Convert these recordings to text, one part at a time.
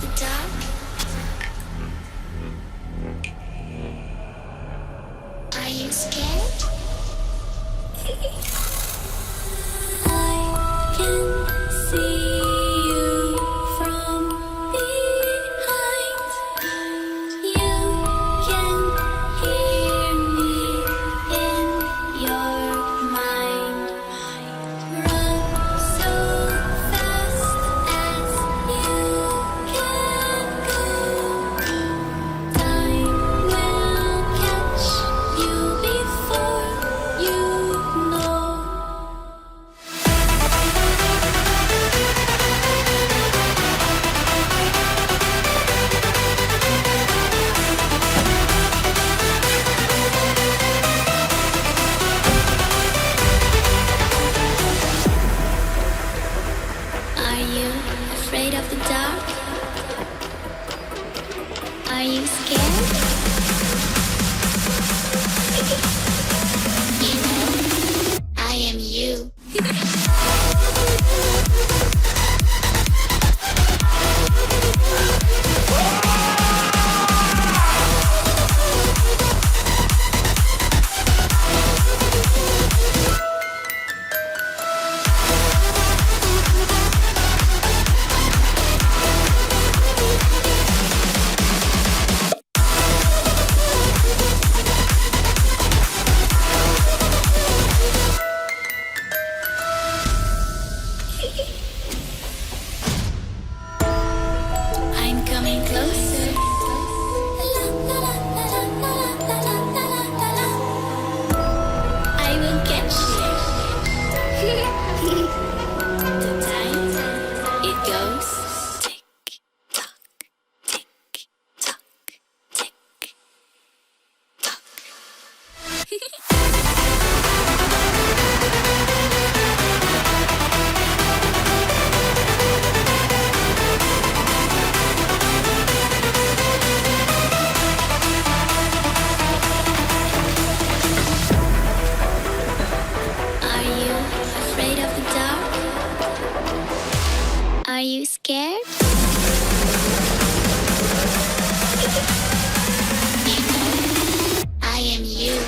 the dark? Are you scared? I can see you from behind. You can hear me in your mind. Run so fast as you can go. Time will catch you before you know. Are you afraid of the dark? Are you scared? You know, I am you. I'm coming closer. I will get you. The time it goes tick tock, tick tock, tick Are you afraid of the dark? Are you scared? You know, I am you.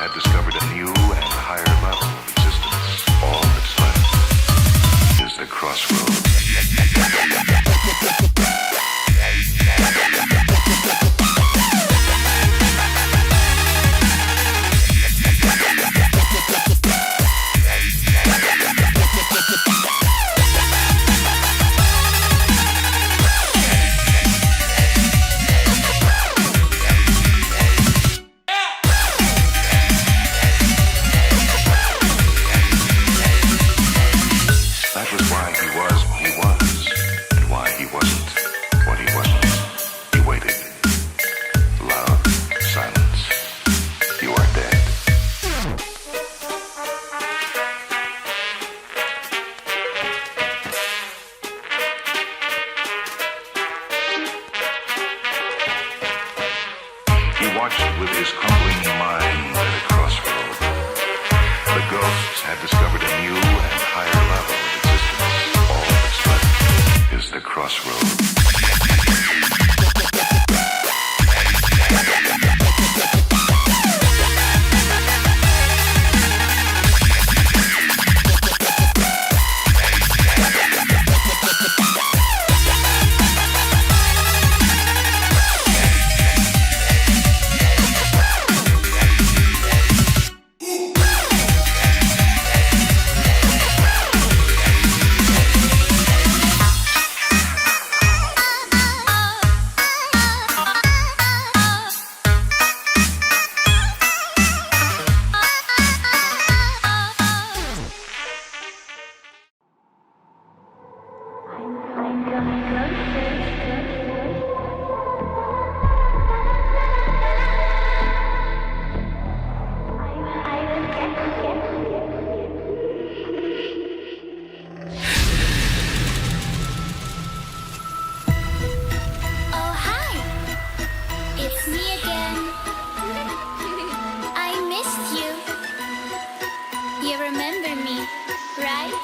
had discovered a new and higher level of existence. All that's left is the crossroads. That was why he was what he was, and why he wasn't what he wasn't. He waited. Loud silence. You are dead. He watched with his crumbling mind at a crossroad. The ghosts had discovered a new and higher level of existence. All that's left is the crossroad. Oh, hi. It's me again. I missed you. You remember me, right?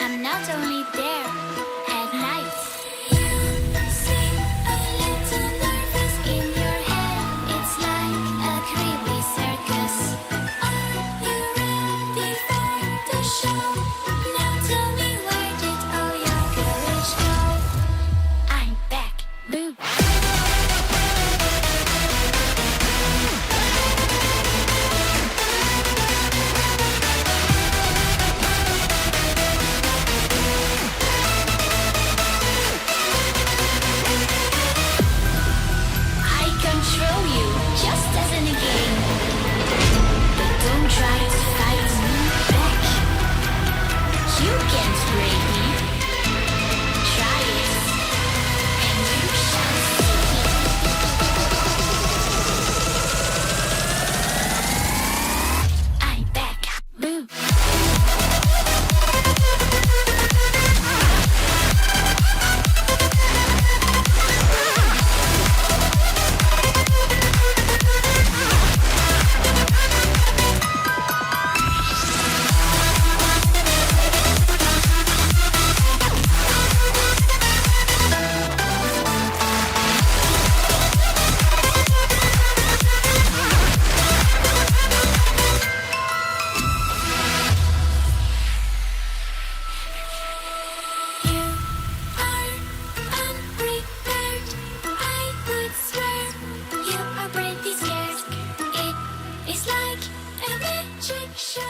I'm not only there at night. You seem a little nervous in your head. It's like a creepy circus. Are you ready for the show? Now tell me, where did all your courage go? I'm back. Boo. I control you, just as in a game. But don't try to fight me back. You can't break me. Try it, and you shall see. I'm back. Boo. You are unprepared. I would swear you are pretty scared. It is like a magic show.